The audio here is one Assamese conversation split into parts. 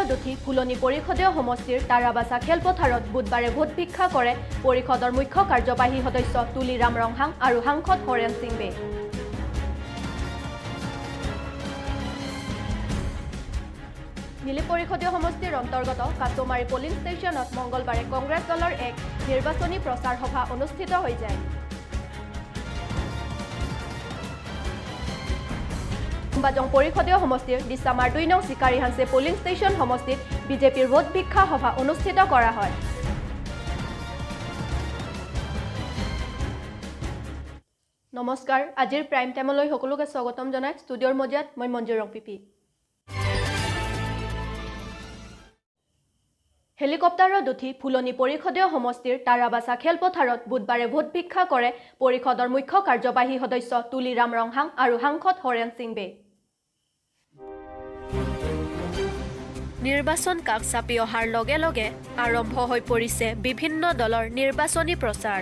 কপ্টাৰত উঠি ফুলনি পৰিষদীয় সমষ্টিৰ তাৰাবাসা খেলপথাৰত বুধবাৰে ভোট ভিক্ষা কৰে পৰিষদৰ মুখ্য কাৰ্যবাহী সদস্য তুলিৰাম ৰংহাং আৰু সাংসদ হৰেন সিং বে। নীলি পৰিষদীয় সমষ্টিৰ অন্তৰ্গত কাছমাৰী পলিং ষ্টেচনত মঙ্গলবাৰে কংগ্ৰেছ দলৰ এক নিৰ্বাচনী প্ৰচাৰ সভা অনুষ্ঠিত হৈ যায়। লুম্বাজং পৰিষদীয় সমষ্টিৰ ডিচামাৰ 2 নং চিকাৰীহাঞ্চে পলিং ষ্টেচন সমষ্টিত বিজেপিৰ ভোট ভিক্ষা সভা অনুষ্ঠিত কৰা হয়। নমস্কাৰ, আজিৰ প্ৰাইম টাইমলৈ সকলোকে স্বাগতম জনাই ষ্টুডিঅ'ৰ মজিয়াত মই মঞ্জু ৰং পিপি। হেলিকপ্টাৰত উঠি ফুলনি পৰিষদীয় সমষ্টিৰ তাৰাবাসা খেলপথাৰত বুধবাৰে ভোট ভিক্ষা কৰে পৰিষদৰ মুখ্য কাৰ্যবাহী সদস্য তুলিৰাম ৰংহাং আৰু সাংসদ হৰেন সিং বে। নিৰ্বাচন কাষ চাপি অহাৰ লগে লগে আৰম্ভ হৈ পৰিছে বিভিন্ন দলৰ নিৰ্বাচনী প্ৰচাৰ।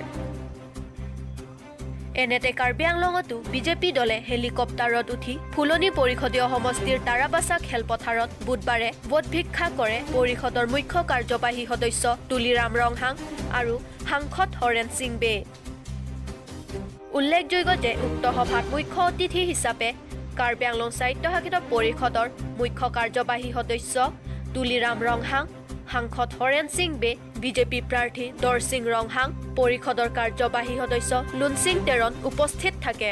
এনেতে কাৰ্বি আংলঙতো বিজেপি দলে হেলিকপ্টাৰত উঠি ফুলনি পৰিষদীয় সমষ্টিৰ তাৰাবাসা খেলপথাৰত বুধবাৰে ভোট ভিক্ষা কৰে পৰিষদৰ মুখ্য কাৰ্যবাহী সদস্য তুলিৰাম ৰংহাং আৰু সাংসদ হৰেন সিং বে। উল্লেখযোগ্য যে উক্ত সভাত মুখ্য অতিথি হিচাপে কাৰ্বি আংলং স্বায়ত্তশাসিত পৰিষদৰ মুখ্য কাৰ্যবাহী সদস্য তুলিৰাম ৰংহাং, সাংসদ হৰেন সিং বে, বিজেপি প্ৰাৰ্থী দৰসিং ৰংহাং, পৰিষদৰ কাৰ্যবাহী সদস্য লুনসিং তেৰণ উপস্থিত থাকে।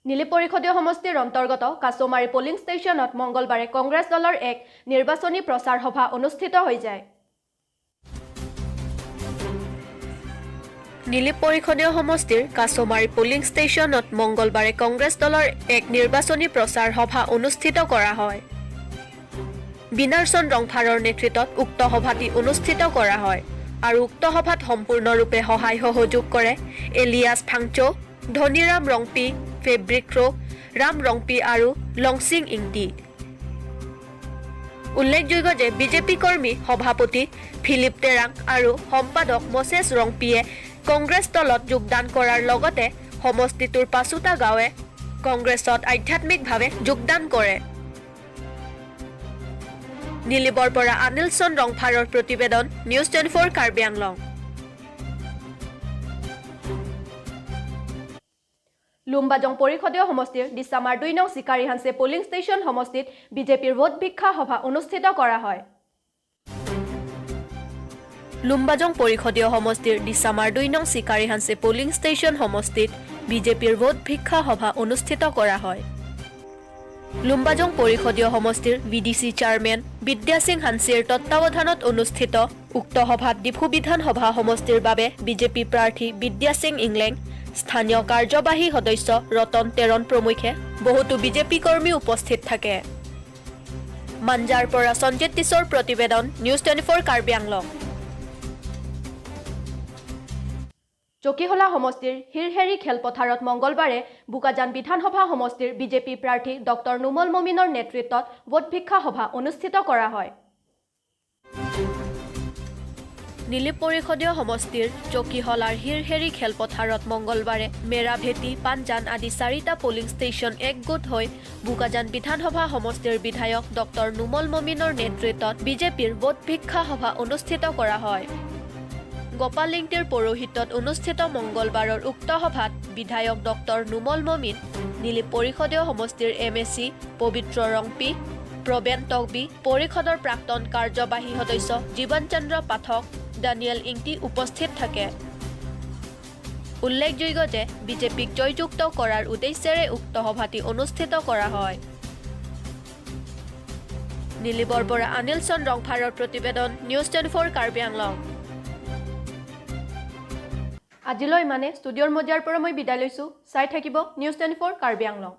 নীলি পৰিষদীয় সমষ্টিৰ অন্তৰ্গত কাছমাৰী পলিং ষ্টেচনত মঙ্গলবাৰে কংগ্ৰেছ দলৰ এক নিৰ্বাচনী প্ৰচাৰ সভা অনুষ্ঠিত হৈ যায়। নীলি পৰিষদীয় সমষ্টিৰ কাছমাৰী পলিং ষ্টেচনত মঙ্গলবাৰে কংগ্ৰেছ দলৰ এক নিৰ্বাচনী প্ৰচাৰ সভা অনুষ্ঠিত কৰা হয়। বিনাৰচন ৰংফাৰৰ নেতৃত্বত উক্ত সভাটি অনুষ্ঠিত কৰা হয় আৰু উক্ত সভাত সম্পূৰ্ণৰূপে সহায় সহযোগ কৰে এলিয়াছ ফাংচো, ধনীৰাম ৰংপি, ফেব্ৰিক ৰো, ৰাম ৰংপি আৰু লংচিং ইংটি। উল্লেখযোগ্য যে বিজেপি কৰ্মী সভাপতি ফিলিপ তেৰাং আৰু সম্পাদক মছেছ ৰংপিয়ে কংগ্ৰেছ দলত যোগদান কৰাৰ লগতে সমষ্টিটোৰ ৫টা গাঁৱে কংগ্ৰেছত আধ্যাত্মিকভাৱে যোগদান কৰে। নীলিবৰ পৰা আনিলচন ৰংফাৰৰ প্ৰতিবেদন নিউজ.24 কাৰ্বি আংলং। লুম্বাজং পৰিষদীয় সমষ্টিৰ ডিচামাৰ 2 নং চিকাৰীহাঞ্চে পলিং ষ্টেচন সমষ্টিত বিজেপিৰ ভোট ভিক্ষা সভা অনুষ্ঠিত কৰা হয়। লুম্বাজং পৰিষদীয় সমষ্টিৰ ডিচামাৰ 2 নং চিকাৰীহাঞ্চে পলিং ষ্টেচন সমষ্টিত বিজেপিৰ ভোট ভিক্ষা সভা অনুষ্ঠিত কৰা হয়। লুম্বাজং পৰিষদীয় সমষ্টিৰ বিডিচি চেয়াৰমেন বিদ্যা সিং হাঞ্চিৰ তত্বাৱধানত অনুষ্ঠিত উক্ত সভাত ডিফু বিধানসভা সমষ্টিৰ বাবে বিজেপি প্ৰাৰ্থী বিদ্যা সিং ইংলেং, স্থানীয় কাৰ্যবাহী সদস্য ৰতন তেৰণ প্ৰমুখ্যে বহুতো বিজেপি কৰ্মী উপস্থিত থাকে। মাঞ্জাৰ পৰা সঞ্জিত টিছৰ প্ৰতিবেদন নিউজ.24 কাৰ্বি আংলং। চকীহলা সমষ্টিৰ হিৰহেৰি খেলপথাৰত মঙ্গলবাৰে বোকাজান বিধানসভা সমষ্টিৰ বিজেপি প্ৰাৰ্থী ডক্টৰ নুমল মমিনৰ নেতৃত্বত ভোট ভিক্ষা সভা অনুষ্ঠিত কৰা হয়। নীলি পৰিষদীয় সমষ্টিৰ চকীহলাৰ হিৰহেৰি খেলপথাৰত মঙ্গলবাৰে মেৰাভেটি, পাঞ্জান আদি 4টা পলিং ষ্টেচন একগোট হৈ বোকাজান বিধানসভা সমষ্টিৰ বিধায়ক ডক্টৰ নুমল মমিনৰ নেতৃত্বত বিজেপিৰ ভোট ভিক্ষা সভা অনুষ্ঠিত কৰা হয়। গোপাল লিংটিৰ পৌৰোহিত্যত অনুষ্ঠিত মঙ্গলবাৰৰ উক্ত সভাত বিধায়ক ডক্টৰ নুমল মমিন, নীলি পৰিষদীয় সমষ্টিৰ এমএচি পবিত্ৰ ৰংপি, প্ৰবেন টকবি, পৰিষদৰ প্ৰাক্তন কাৰ্যবাহী সদস্য জীৱন চন্দ্ৰ পাঠক, ডানিয়েল ইংটি উপস্থিত থাকে। উল্লেখযোগ্য যে বিজেপিক জয়যুক্ত কৰাৰ উদ্দেশ্যেৰে উক্ত সভাটি অনুষ্ঠিত কৰা হয়। নীলিবৰ পৰা আনিলচন ৰংফাৰৰ প্ৰতিবেদন নিউজ.24 কাৰ্বি আংলং। আজিলৈ মানে ষ্টুডিঅ'ৰ মজিয়াৰ পৰা মই বিদায় লৈছোঁ। চাই থাকিব নিউজ.24 কাৰ্বি আংলং।